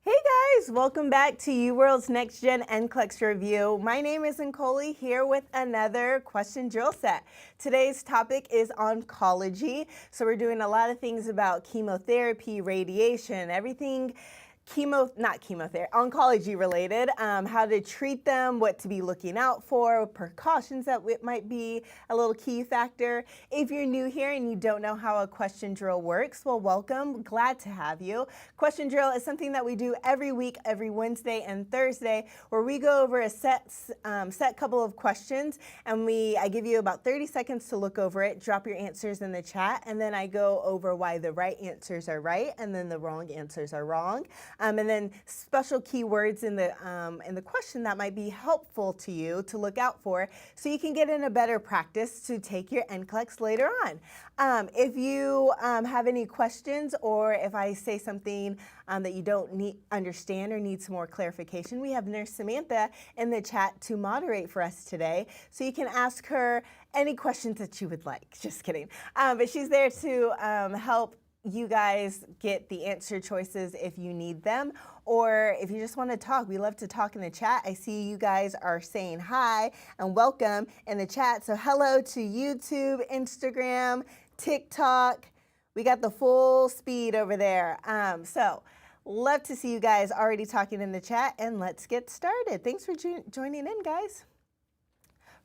Hey guys, welcome back to UWorld's Next Gen NCLEX review. My name is Oncology here with another question drill set. Today's topic is oncology. So we're doing a lot of things about chemotherapy, radiation, everything oncology related, how to treat them, what to be looking out for, precautions that might be a little key factor. If you're new here and you don't know how a question drill works, well, welcome, glad to have you. Question drill is something that we do every week, every Wednesday and Thursday, where we go over a set couple of questions, and I give you about 30 seconds to look over it, drop your answers in the chat, and then I go over why the right answers are right and then the wrong answers are wrong. And then special keywords in the question that might be helpful to you to look out for so you can get in a better practice to take your NCLEX later on. If you have any questions, or if I say something that you don't understand or need some more clarification, we have Nurse Samantha in the chat to moderate for us today, so you can ask her any questions that you would like. Just kidding. But she's there to help you guys get the answer choices if you need them, or if you just want to talk. We love to talk in the chat. I see you guys are saying hi and welcome in the chat. So hello to YouTube, Instagram, TikTok. We got the full speed over there. So love to see you guys already talking in the chat, and let's get started. Thanks for joining in, guys.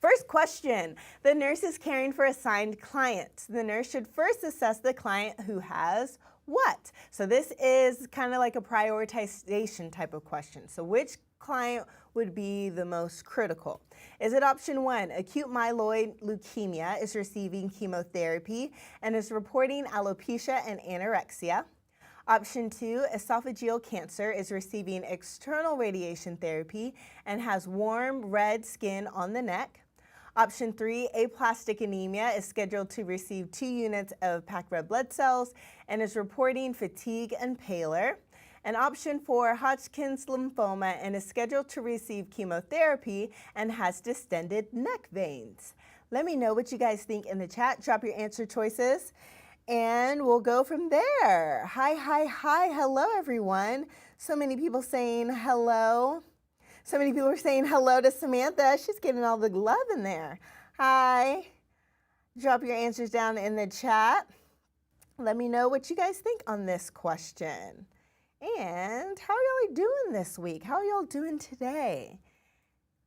First question, the nurse is caring for assigned client. The nurse should first assess the client who has what? So this is kind of like a prioritization type of question. So which client would be the most critical? Is it option 1, acute myeloid leukemia is receiving chemotherapy and is reporting alopecia and anorexia? Option 2, esophageal cancer is receiving external radiation therapy and has warm red skin on the neck. Option 3, aplastic anemia is scheduled to receive 2 units of packed red blood cells and is reporting fatigue and pallor. And option 4, Hodgkin's lymphoma and is scheduled to receive chemotherapy and has distended neck veins. Let me know what you guys think in the chat. Drop your answer choices and we'll go from there. Hi, hello everyone. So many people saying hello. So many people are saying hello to Samantha. She's getting all the love in there. Hi. Drop your answers down in the chat. Let me know what you guys think on this question. And how are y'all doing this week? How are y'all doing today?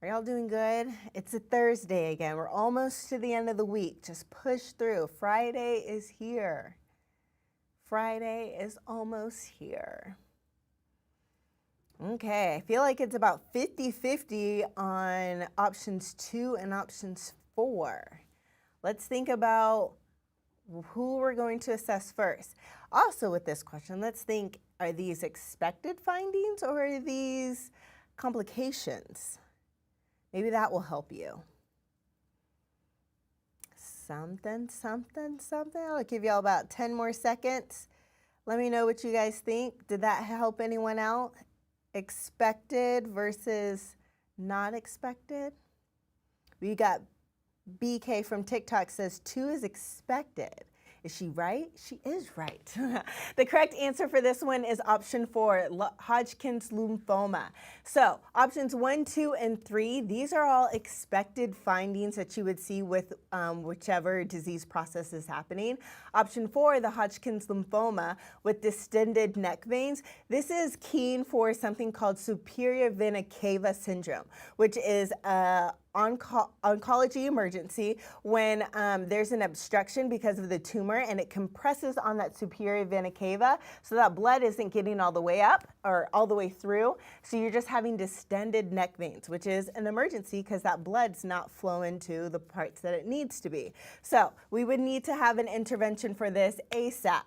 Are y'all doing good? It's a Thursday again. We're almost to the end of the week. Just push through. Friday is here. Friday is almost here. Okay, I feel like it's about 50-50 on options 2 and options 4. Let's think about who we're going to assess first. Also with this question, let's think, are these expected findings or are these complications? Maybe that will help you. Something. I'll give y'all about 10 more seconds. Let me know what you guys think. Did that help anyone out? Expected versus not expected. We got BK from TikTok says 2 is expected. Is she right? She is right. The correct answer for this one is option 4, Hodgkin's lymphoma. So options 1, 2, and 3, these are all expected findings that you would see with whichever disease process is happening. Option 4, the Hodgkin's lymphoma with distended neck veins. This is keen for something called superior vena cava syndrome, which is a oncology emergency when there's an obstruction because of the tumor and it compresses on that superior vena cava, so that blood isn't getting all the way up or all the way through. So you're just having distended neck veins, which is an emergency because that blood's not flowing to the parts that it needs to be. So we would need to have an intervention for this ASAP.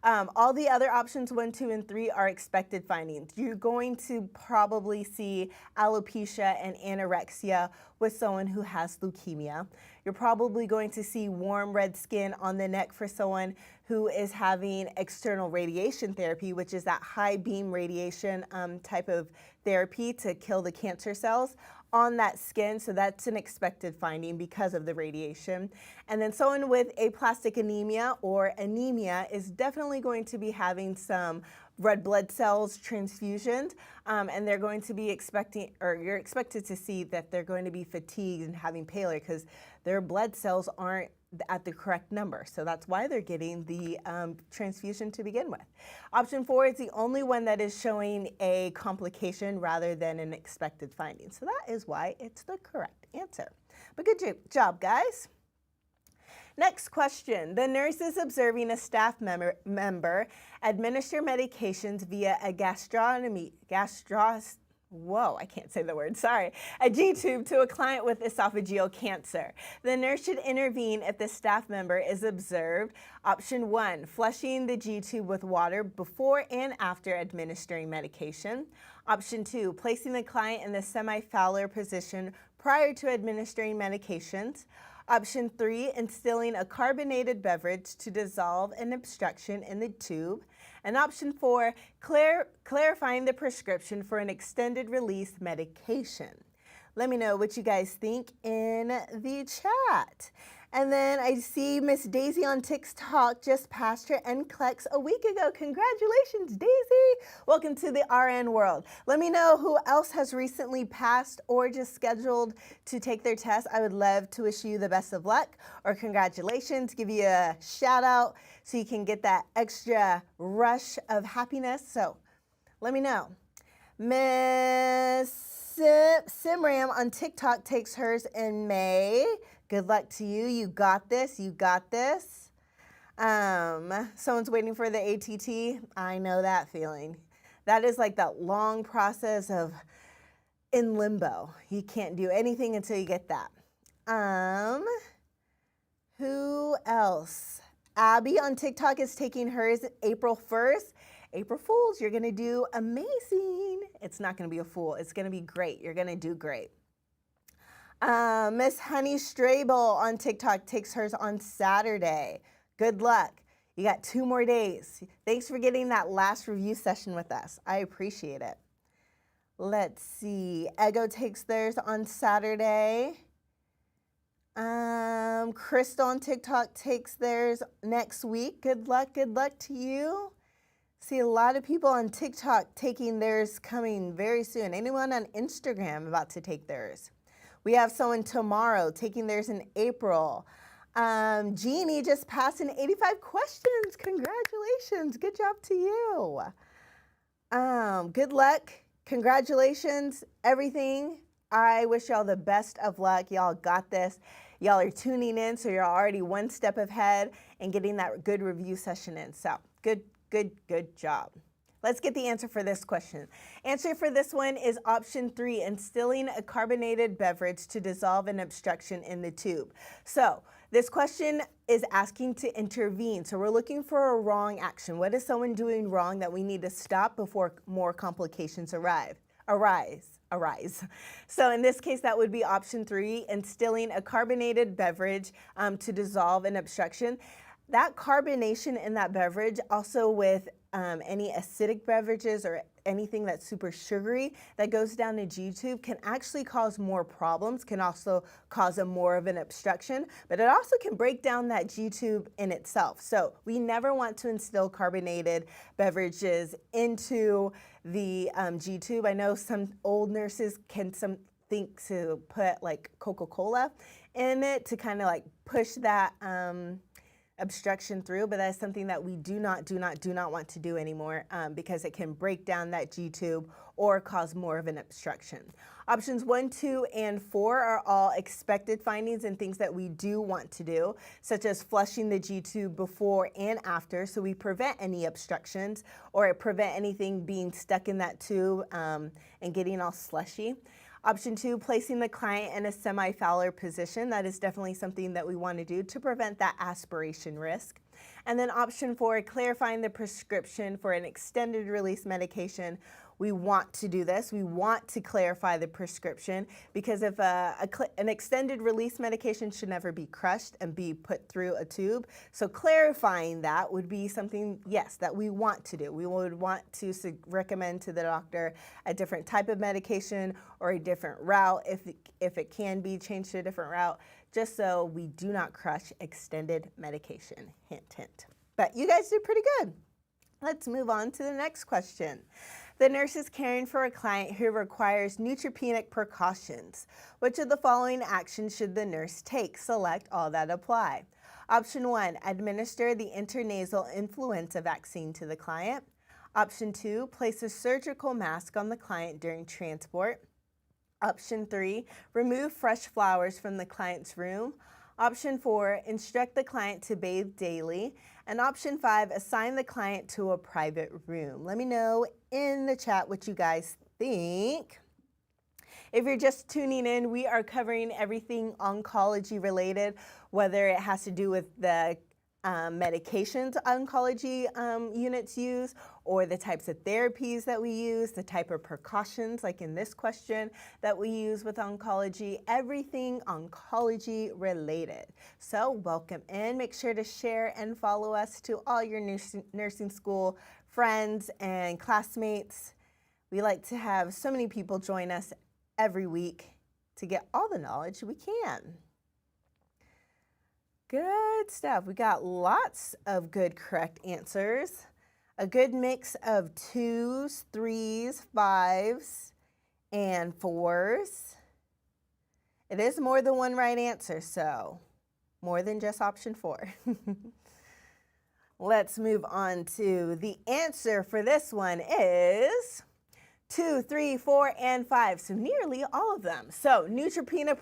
All the other options 1, 2, and 3 are expected findings. You're going to probably see alopecia and anorexia with someone who has leukemia. You're probably going to see warm red skin on the neck for someone who is having external radiation therapy, which is that high beam radiation type of therapy to kill the cancer cells on that skin, so that's an expected finding because of the radiation. And then someone with aplastic anemia or anemia is definitely going to be having some red blood cells transfusions, and they're going to be expecting, or you're expected to see that they're going to be fatigued and having pallor because their blood cells aren't at the correct number. So that's why they're getting the transfusion to begin with. Option 4 is the only one that is showing a complication rather than an expected finding. So that is why it's the correct answer. But good job, guys. Next question. The nurse is observing a staff member administer medications via a a G-tube to a client with esophageal cancer. The nurse should intervene if the staff member is observed. Option 1, flushing the G-tube with water before and after administering medication. Option 2, placing the client in the semi-fowler position prior to administering medications. Option 3, instilling a carbonated beverage to dissolve an obstruction in the tube. And option 4, clarifying the prescription for an extended release medication. Let me know what you guys think in the chat. And then I see Miss Daisy on TikTok just passed her NCLEX a week ago. Congratulations, Daisy. Welcome to the RN world. Let me know who else has recently passed or just scheduled to take their test. I would love to wish you the best of luck or congratulations, give you a shout out so you can get that extra rush of happiness. So let me know. Miss Simram on TikTok takes hers in May. Good luck to you. You got this. You got this. Someone's waiting for the ATT. I know that feeling. That is like that long process of in limbo. You can't do anything until you get that. Who else? Abby on TikTok is taking hers April 1st. April Fools, you're going to do amazing. It's not going to be a fool. It's going to be great. You're going to do great. Miss Honey Strable on TikTok takes hers on Saturday. Good luck. You got 2 more days. Thanks for getting that last review session with us. I appreciate it. Let's see. Ego takes theirs on Saturday. Crystal on TikTok takes theirs next week. Good luck to you. See a lot of people on TikTok taking theirs coming very soon. Anyone on Instagram about to take theirs? We have someone tomorrow taking theirs in April. Jeannie just passed in 85 questions. Congratulations. Good job to you. Good luck. Congratulations. Everything. I wish y'all the best of luck. Y'all got this. Y'all are tuning in, so you're already one step ahead and getting that good review session in. So good job. Let's get the answer for this question. Answer for this one is option 3, instilling a carbonated beverage to dissolve an obstruction in the tube. So this question is asking to intervene. So we're looking for a wrong action. What is someone doing wrong that we need to stop before more complications arise? So in this case, that would be option 3, instilling a carbonated beverage to dissolve an obstruction. That carbonation in that beverage, also with any acidic beverages or anything that's super sugary that goes down the G-tube, can actually cause more problems, can also cause more of an obstruction, but it also can break down that G-tube in itself. So we never want to instill carbonated beverages into the G-tube. I know some old nurses can think to put like Coca-Cola in it to kind of like push that obstruction through, but that's something that we do not want to do anymore because it can break down that G-tube or cause more of an obstruction. Options 1, 2, and 4 are all expected findings and things that we do want to do, such as flushing the G-tube before and after, so we prevent any obstructions or prevent anything being stuck in that tube and getting all slushy. Option 2, placing the client in a semi-fowler position. That is definitely something that we want to do to prevent that aspiration risk. And then option 4, clarifying the prescription for an extended release medication. We want to do this. We want to clarify the prescription because if an extended release medication should never be crushed and be put through a tube. So clarifying that would be something, yes, that we want to do. We would want to recommend to the doctor a different type of medication or a different route if it can be changed to a different route, just so we do not crush extended medication. Hint, hint. But you guys did pretty good. Let's move on to the next question. The nurse is caring for a client who requires neutropenic precautions. Which of the following actions should the nurse take? Select all that apply. Option 1, administer the intranasal influenza vaccine to the client. Option 2, place a surgical mask on the client during transport. Option 3, remove fresh flowers from the client's room. Option 4, instruct the client to bathe daily. And option 5, assign the client to a private room. Let me know in the chat what you guys think. If you're just tuning in, we are covering everything oncology related, whether it has to do with the medications oncology units use, or the types of therapies that we use, the type of precautions, like in this question, that we use with oncology, everything oncology related. So welcome in. Make sure to share and follow us to all your nursing school friends and classmates. We like to have so many people join us every week to get all the knowledge we can. Good stuff. We got lots of good correct answers. A good mix of 2s, 3s, 5s, and 4s. It is more than one right answer, so more than just option 4. Let's move on to the answer for this one is 2, 3, 4, and 5. So nearly all of them. So neutropenic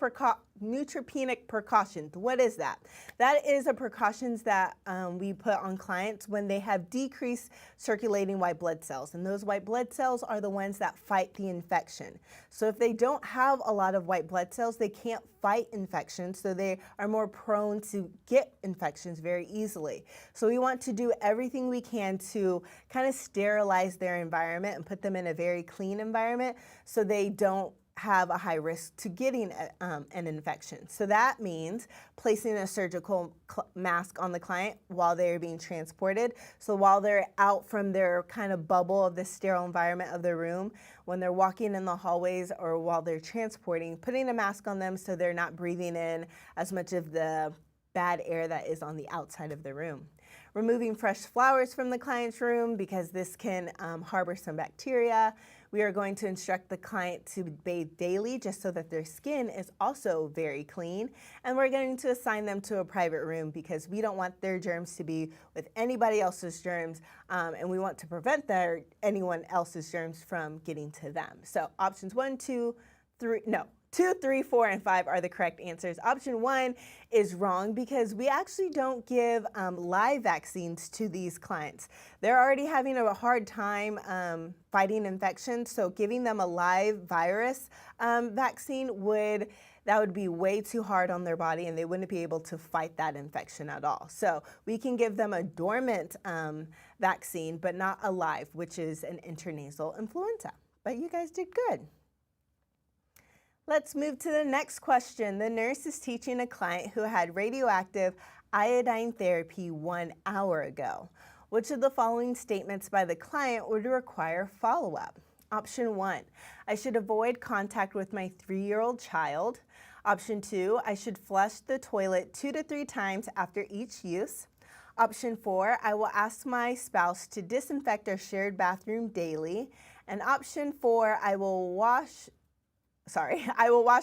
precautions. What is that? That is a precautions that we put on clients when they have decreased circulating white blood cells. And those white blood cells are the ones that fight the infection. So if they don't have a lot of white blood cells, they can't fight infections. So they are more prone to get infections very easily. So we want to do everything we can to kind of sterilize their environment and put them in a very clean environment so they don't have a high risk to getting an infection. So that means placing a surgical mask on the client while they're being transported. So while they're out from their kind of bubble of the sterile environment of the room, when they're walking in the hallways or while they're transporting, putting a mask on them so they're not breathing in as much of the bad air that is on the outside of the room. Removing fresh flowers from the client's room because this can harbor some bacteria. We are going to instruct the client to bathe daily just so that their skin is also very clean. And we're going to assign them to a private room because we don't want their germs to be with anybody else's germs, and we want to prevent anyone else's germs from getting to them. So options 1, 2, 3, no. 2, 3, 4, and 5 are the correct answers. Option 1 is wrong because we actually don't give live vaccines to these clients. They're already having a hard time fighting infections, so giving them a live virus vaccine would be way too hard on their body and they wouldn't be able to fight that infection at all. So we can give them a dormant vaccine, but not a live, which is an intranasal influenza. But you guys did good. Let's move to the next question. The nurse is teaching a client who had radioactive iodine therapy 1 hour ago. Which of the following statements by the client would require follow-up? Option 1, I should avoid contact with my 3-year-old child. Option 2, I should flush the toilet 2 to 3 times after each use. Option 4, I will ask my spouse to disinfect our shared bathroom daily. And option 4, I will wash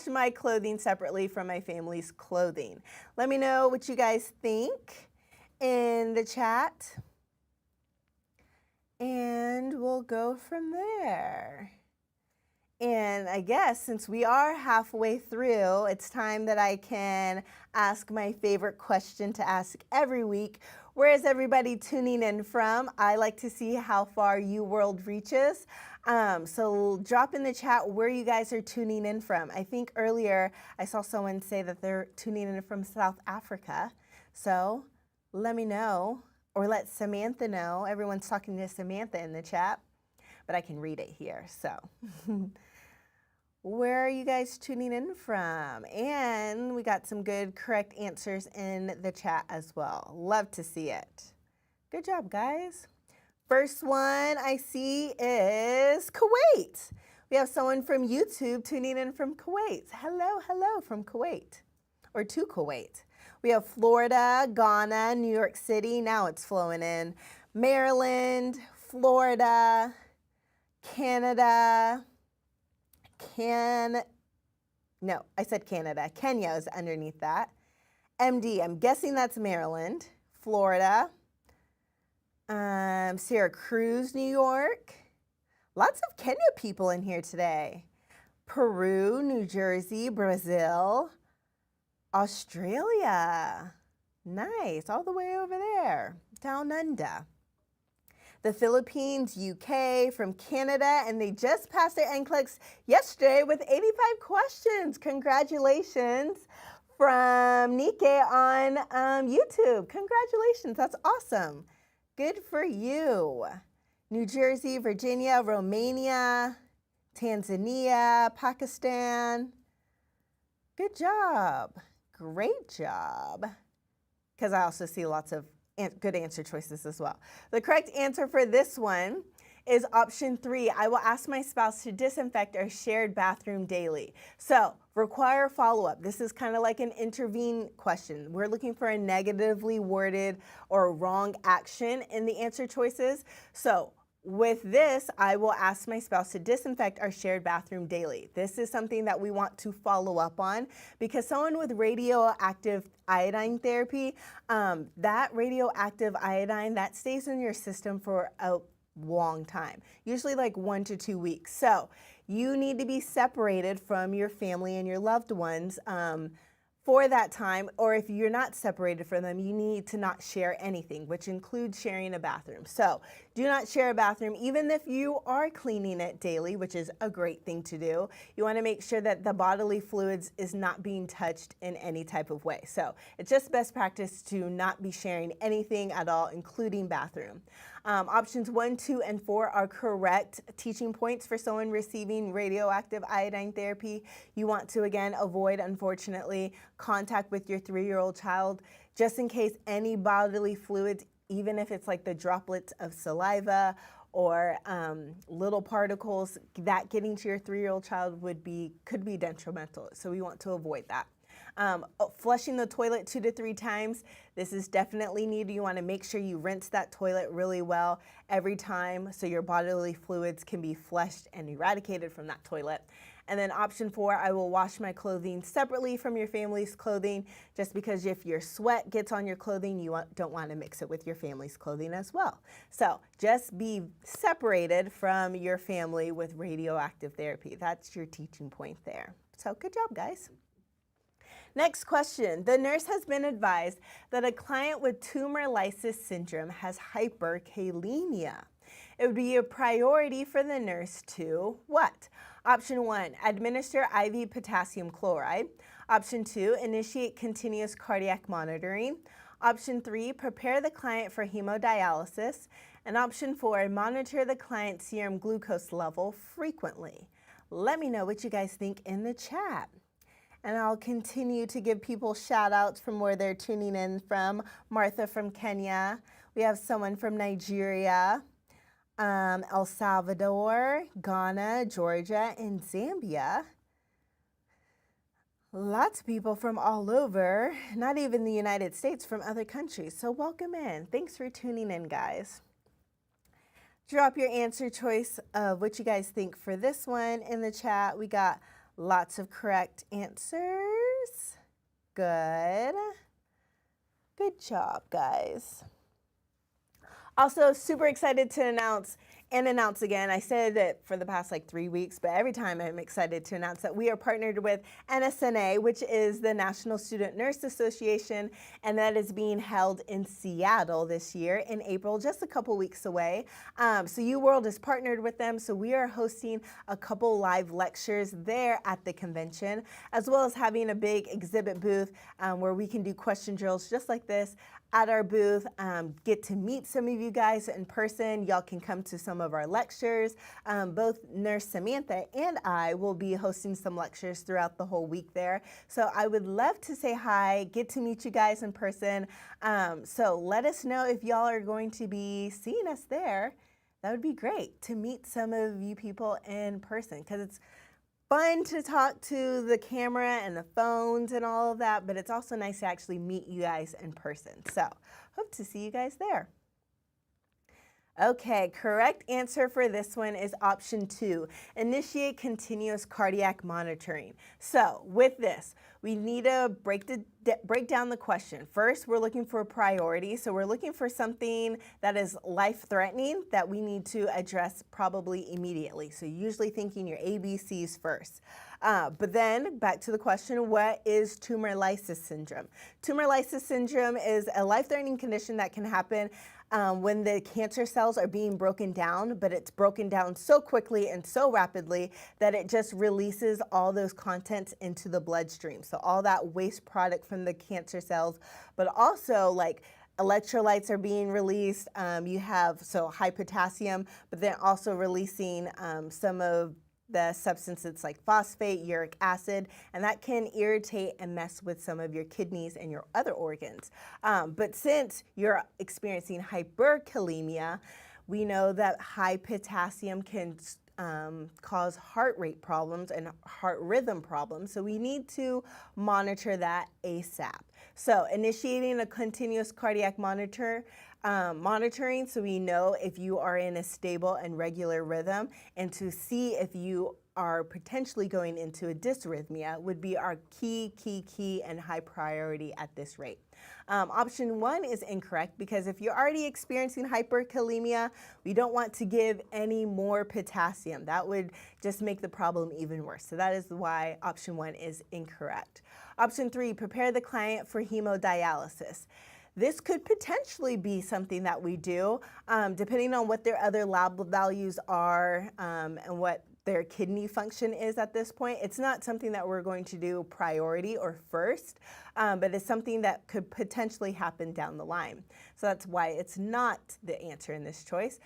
my clothing separately from my family's clothing. Let me know what you guys think in the chat, and we'll go from there. And I guess since we are halfway through, it's time that I can ask my favorite question to ask every week. Where is everybody tuning in from? I like to see how far UWorld reaches. So drop in the chat where you guys are tuning in from. I think earlier I saw someone say that they're tuning in from South Africa. So let me know, or let Samantha know. Everyone's talking to Samantha in the chat, but I can read it here. So where are you guys tuning in from? And we got some good correct answers in the chat as well. Love to see it. Good job, guys. First one I see is Kuwait. We have someone from YouTube tuning in from Kuwait. Hello, hello from Kuwait, or to Kuwait. We have Florida, Ghana, New York City. Now it's flowing in. Maryland, Florida, Canada, no, I said Canada. Kenya is underneath that. MD, I'm guessing that's Maryland, Florida, Syracuse, New York. Lots of Kenya people in here today. Peru, New Jersey, Brazil, Australia. Nice, all the way over there, down under. The Philippines, UK, from Canada, and they just passed their NCLEX yesterday with 85 questions. Congratulations from Nike on YouTube. Congratulations, that's awesome. Good for you. New Jersey, Virginia, Romania, Tanzania, Pakistan. Good job. Great job. Because I also see lots of good answer choices as well. The correct answer for this one is option 3. I will ask my spouse to disinfect our shared bathroom daily. So, require follow-up. This is kind of like an intervene question. We're looking for a negatively worded or wrong action in the answer choices. So, with this, I will ask my spouse to disinfect our shared bathroom daily. This is something that we want to follow up on because someone with radioactive iodine therapy, that radioactive iodine, that stays in your system for a long time, usually like 1 to 2 weeks. So you need to be separated from your family and your loved ones for that time, or if you're not separated from them, you need to not share anything, which includes sharing a bathroom. So do not share a bathroom, even if you are cleaning it daily, which is a great thing to do. You want to make sure that the bodily fluids is not being touched in any type of way. So it's just best practice to not be sharing anything at all, including bathroom. Options 1, 2, and 4 are correct teaching points for someone receiving radioactive iodine therapy. You want to, again, avoid, unfortunately, contact with your 3-year-old child, just in case any bodily fluids, even if it's like the droplets of saliva or little particles, that getting to your 3-year-old child could be detrimental. So we want to avoid that. Flushing the toilet 2 to 3 times. This is definitely needed. You want to make sure you rinse that toilet really well every time so your bodily fluids can be flushed and eradicated from that toilet. And then option 4, I will wash my clothing separately from your family's clothing, just because if your sweat gets on your clothing, you don't want to mix it with your family's clothing as well. So just be separated from your family with radioactive therapy. That's your teaching point there. So good job, guys. Next question. The nurse has been advised that a client with tumor lysis syndrome has hyperkalemia. It would be a priority for the nurse to what? Option 1, administer IV potassium chloride. Option 2, initiate continuous cardiac monitoring. Option 3, prepare the client for hemodialysis. And option 4, monitor the client's serum glucose level frequently. Let me know what you guys think in the chat. And I'll continue to give people shout outs from where they're tuning in from. Martha from Kenya. We have someone from Nigeria, El Salvador, Ghana, Georgia, and Zambia. Lots of people from all over, not even the United States, from other countries. So welcome in. Thanks for tuning in, guys. Drop your answer choice of what you guys think for this one in the chat. We got lots of correct answers. Good. Good job, guys. Also, super excited to announce again. I said it for the past like 3 weeks, but every time I'm excited to announce that we are partnered with NSNA, which is the National Student Nurse Association, and that is being held in Seattle this year in April, just a couple weeks away. So UWorld is partnered with them, so we are hosting a couple live lectures there at the convention, as well as having a big exhibit booth where we can do question drills just like this at our booth, get to meet some of you guys in person. Y'all can come to some of our lectures. Both Nurse Samantha and I will be hosting some lectures throughout the whole week there. So I would love to say hi, get to meet you guys in person. So let us know if y'all are going to be seeing us there. That would be great to meet some of you people in person, because it's fun to talk to the camera and the phones and all of that, but it's also nice to actually meet you guys in person. So hope to see you guys there. Okay, correct answer for this one is option 2, initiate continuous cardiac monitoring. So with this, we need to break down the question. First, we're looking for a priority. So we're looking for something that is life-threatening that we need to address probably immediately. So usually thinking your ABCs first. But then back to the question, what is tumor lysis syndrome? Tumor lysis syndrome is a life-threatening condition that can happen when the cancer cells are being broken down, but it's broken down so quickly and so rapidly that it just releases all those contents into the bloodstream. So all that waste product from the cancer cells, but also like electrolytes are being released. You have high potassium, but then also releasing some of the substances like phosphate, uric acid, and that can irritate and mess with some of your kidneys and your other organs. But since you're experiencing hyperkalemia, we know that high potassium can cause heart rate problems and heart rhythm problems. So we need to monitor that ASAP. So initiating a continuous cardiac monitoring so we know if you are in a stable and regular rhythm, and to see if you are potentially going into a dysrhythmia would be our key and high priority at this rate. Option 1 is incorrect because if you're already experiencing hyperkalemia, we don't want to give any more potassium. That would just make the problem even worse. So that is why option 1 is incorrect. Option 3, prepare the client for hemodialysis. This could potentially be something that we do, depending on what their other lab values are and what their kidney function is at this point. It's not something that we're going to do priority or first, but it's something that could potentially happen down the line. So that's why it's not the answer in this choice.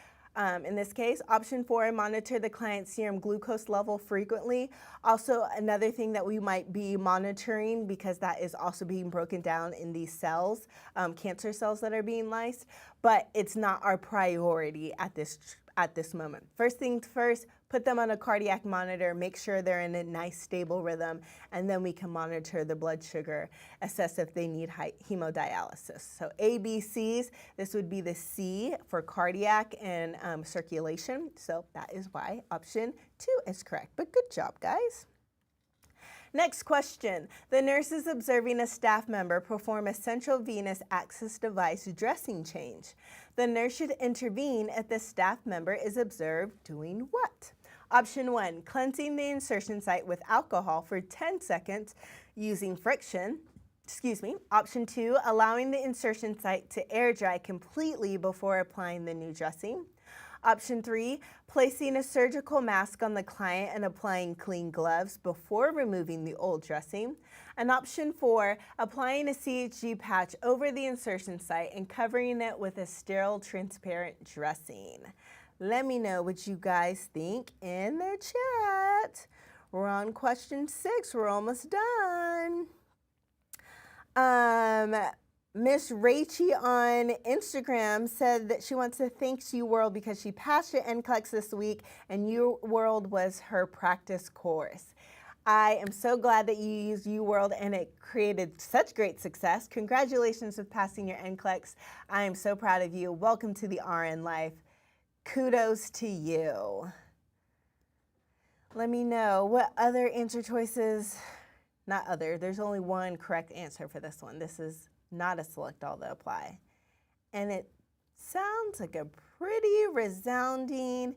In this case, option 4, monitor the client's serum glucose level frequently. Also, another thing that we might be monitoring, because that is also being broken down in these cells, cancer cells that are being lysed, but it's not our priority at this moment. First things first, put them on a cardiac monitor, make sure they're in a nice stable rhythm, and then we can monitor the blood sugar, assess if they need hemodialysis. So ABCs, this would be the C for cardiac and circulation. So that is why option 2 is correct. But good job, guys. Next question. The nurse is observing a staff member perform a central venous access device dressing change. The nurse should intervene if the staff member is observed doing what? Option 1, cleansing the insertion site with alcohol for 10 seconds using friction. Option 2, allowing the insertion site to air dry completely before applying the new dressing. Option 3, placing a surgical mask on the client and applying clean gloves before removing the old dressing. And option 4, applying a CHG patch over the insertion site and covering it with a sterile transparent dressing. Let me know what you guys think in the chat. We're on question 6. We're almost done. Miss Rachie on Instagram said that she wants to thank UWorld because she passed your NCLEX this week and UWorld was her practice course. I am so glad that you used UWorld and it created such great success. Congratulations with passing your NCLEX. I am so proud of you. Welcome to the RN life. Kudos to you. Let me know what other answer choices, there's only one correct answer for this one. This is not a select all that apply. And it sounds like a pretty resounding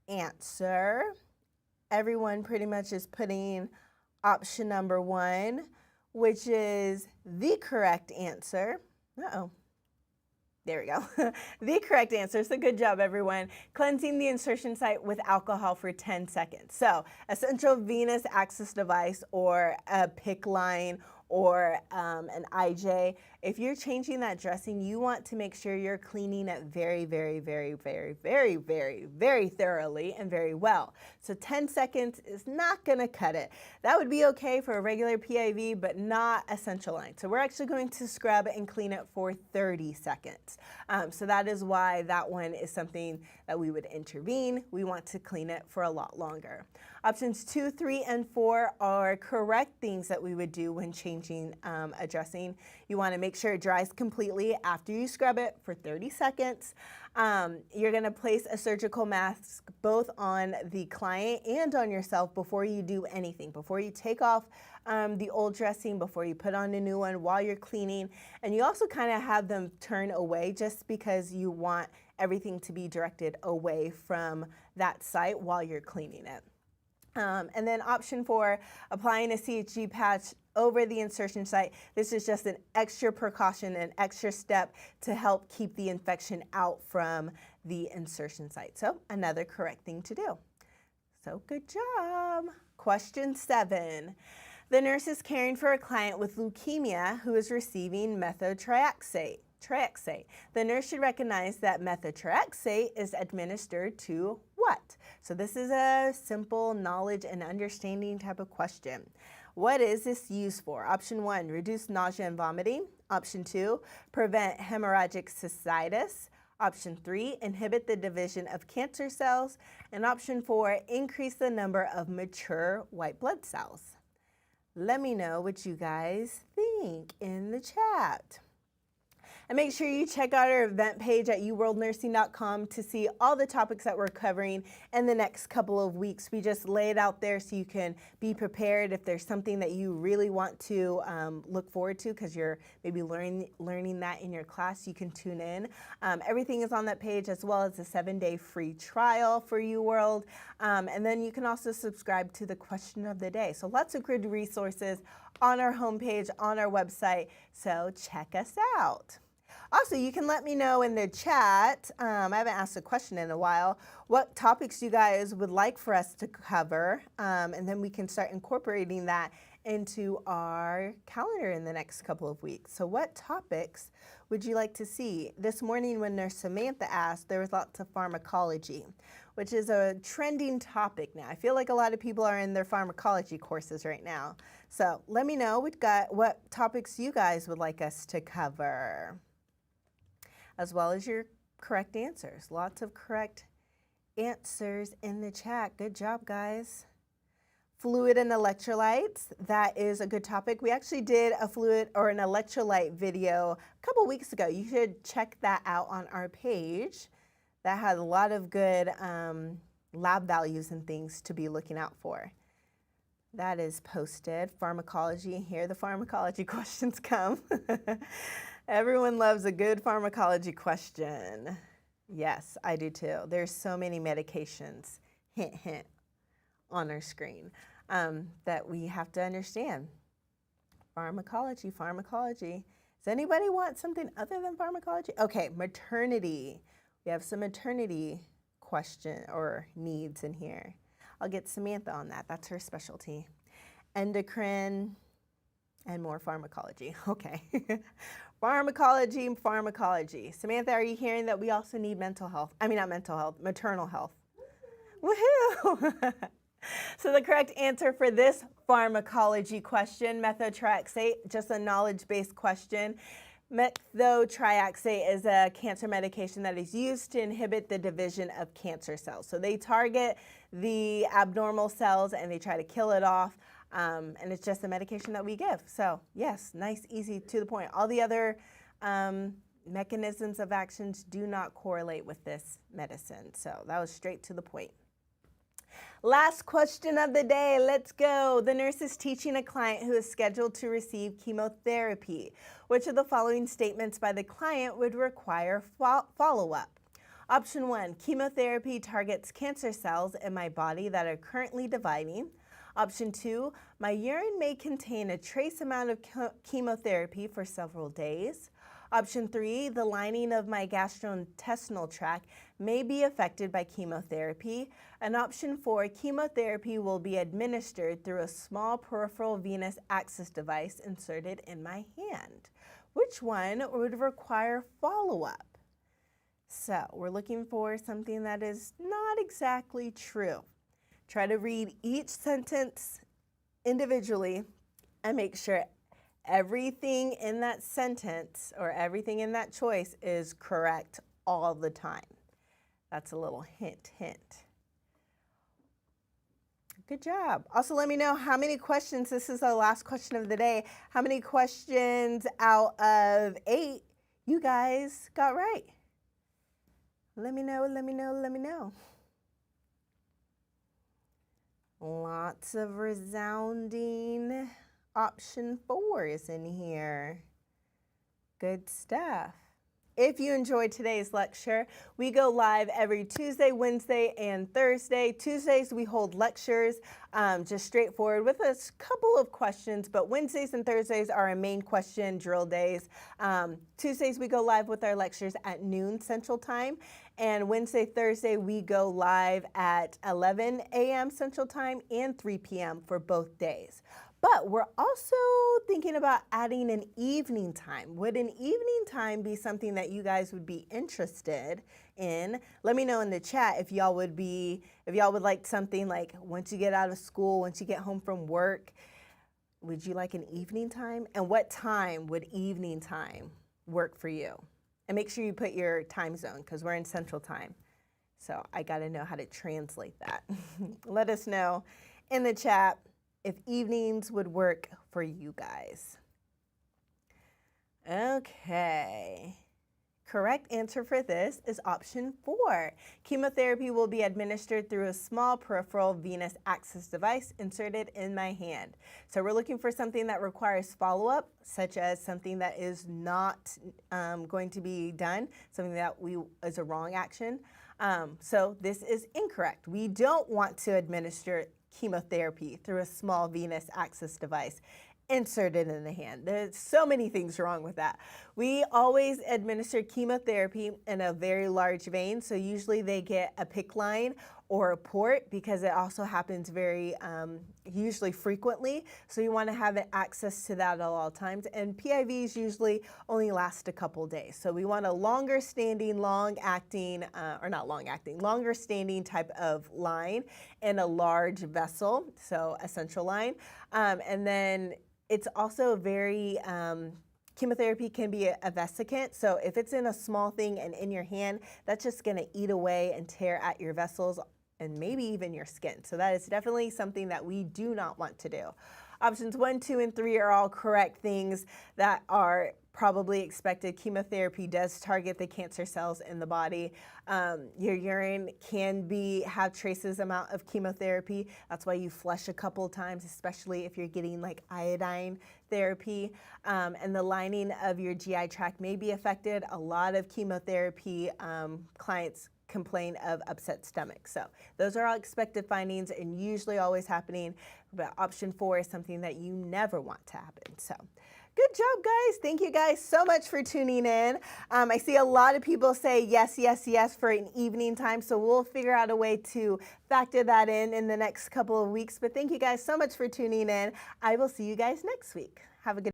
answer. Everyone pretty much is putting option number 1, which is the correct answer. There we go. The correct answer. So good job, everyone. Cleansing the insertion site with alcohol for 10 seconds. So a central venous access device or a PICC line or an IJ, if you're changing that dressing, you want to make sure you're cleaning it very, very, very, very, very, very, very thoroughly and very well. So 10 seconds is not gonna cut it. That would be okay for a regular PIV, but not a central line. So we're actually going to scrub and clean it for 30 seconds. So that is why that one is something that we would intervene. We want to clean it for a lot longer. Options 2, 3, and 4 are correct things that we would do when changing a dressing. You want to make sure it dries completely after you scrub it for 30 seconds. You're going to place a surgical mask both on the client and on yourself before you do anything, before you take off the old dressing, before you put on a new one, while you're cleaning. And you also kind of have them turn away just because you want everything to be directed away from that site while you're cleaning it. And then option 4, applying a CHG patch over the insertion site. This is just an extra precaution, an extra step to help keep the infection out from the insertion site. So another correct thing to do. So good job. Question 7. The nurse is caring for a client with leukemia who is receiving methotrexate. The nurse should recognize that methotrexate is administered to what? So this is a simple knowledge and understanding type of question. What is this used for? Option 1, reduce nausea and vomiting. Option 2, prevent hemorrhagic cystitis. Option 3, inhibit the division of cancer cells. And option 4, increase the number of mature white blood cells. Let me know what you guys think in the chat. And make sure you check out our event page at uworldnursing.com to see all the topics that we're covering in the next couple of weeks. We just lay it out there so you can be prepared if there's something that you really want to look forward to because you're maybe learning that in your class. You can tune in. Everything is on that page, as well as a 7-day free trial for UWorld. And then you can also subscribe to the question of the day. So lots of good resources on our homepage, on our website. So check us out. Also, you can let me know in the chat, I haven't asked a question in a while, what topics you guys would like for us to cover, and then we can start incorporating that into our calendar in the next couple of weeks. So what topics would you like to see? This morning when Nurse Samantha asked, there was lots of pharmacology, which is a trending topic now. I feel like a lot of people are in their pharmacology courses right now. So let me know what topics you guys would like us to cover, as well as your correct answers. Lots of correct answers in the chat. Good job, guys. Fluid and electrolytes, that is a good topic. We actually did a fluid or an electrolyte video a couple weeks ago. You should check that out on our page. That has a lot of good lab values and things to be looking out for. That is posted. Pharmacology, and here the pharmacology questions come. Everyone loves a good pharmacology question. Yes, I do too. There's so many medications, hint, hint, on our screen that we have to understand. Pharmacology. Does anybody want something other than pharmacology? Okay, maternity. We have some maternity question or needs in here. I'll get Samantha on that. That's her specialty. Endocrine and more pharmacology. Okay. Pharmacology. Samantha, are you hearing that we also need mental health? I mean, not mental health, maternal health. Woohoo! So the correct answer for this pharmacology question, methotrexate, just a knowledge-based question. Methotrexate is a cancer medication that is used to inhibit the division of cancer cells. So they target the abnormal cells and they try to kill it off. And it's just a medication that we give. So yes, nice, easy, to the point. All the other mechanisms of actions do not correlate with this medicine. So that was straight to the point. Last question of the day, let's go. The nurse is teaching a client who is scheduled to receive chemotherapy. Which of the following statements by the client would require follow-up? Option 1, chemotherapy targets cancer cells in my body that are currently dividing. Option 2, my urine may contain a trace amount of chemotherapy for several days. Option 3, the lining of my gastrointestinal tract may be affected by chemotherapy. And option 4, chemotherapy will be administered through a small peripheral venous access device inserted in my hand. Which one would require follow-up? So we're looking for something that is not exactly true. Try to read each sentence individually and make sure everything in that sentence or everything in that choice is correct all the time. That's a little hint, hint. Good job. Also, let me know how many questions, this is the last question of the day, how many questions out of 8 you guys got right? Let me know, let me know, let me know. Lots of resounding option 4s in here. Good stuff. If you enjoyed today's lecture, we go live every Tuesday, Wednesday, and Thursday. Tuesdays, we hold lectures, just straightforward with a couple of questions, but Wednesdays and Thursdays are our main question drill days. Tuesdays, we go live with our lectures at noon Central Time, and Wednesday, Thursday, we go live at 11 a.m. Central Time and 3 p.m. for both days. But we're also thinking about adding an evening time. Would an evening time be something that you guys would be interested in? Let me know in the chat if y'all would like something like once you get out of school, once you get home from work, would you like an evening time? And what time would evening time work for you? And make sure you put your time zone because we're in Central Time. So I gotta know how to translate that. Let us know in the chat if evenings would work for you guys. Okay. Correct answer for this is option 4. Chemotherapy will be administered through a small peripheral venous access device inserted in my hand. So we're looking for something that requires follow-up, such as something that is not going to be done, something that is a wrong action. So this is incorrect. We don't want to administer chemotherapy through a small venous access device inserted in the hand. There's so many things wrong with that. We always administer chemotherapy in a very large vein, so usually they get a PICC line or a port because it also happens very usually frequently, so you want to have access to that at all times, and PIVs usually only last a couple days, so we want a longer standing, long-acting, longer standing type of line in a large vessel, so a central line, and then it's also very, chemotherapy can be a vesicant, so if it's in a small thing and in your hand, that's just gonna eat away and tear at your vessels and maybe even your skin. So that is definitely something that we do not want to do. Options 1, 2, and 3 are all correct things that are probably expected. Chemotherapy does target the cancer cells in the body. Your urine can have traces amount of chemotherapy. That's why you flush a couple times, especially if you're getting like iodine therapy. And the lining of your GI tract may be affected. A lot of chemotherapy clients complain of upset stomach. So those are all expected findings and usually always happening, but option 4 is something that you never want to happen. So good job, guys. Thank you guys so much for tuning in. I see a lot of people say yes, yes, yes for an evening time, so we'll figure out a way to factor that in the next couple of weeks. But thank you guys so much for tuning in. I will see you guys next week. Have a good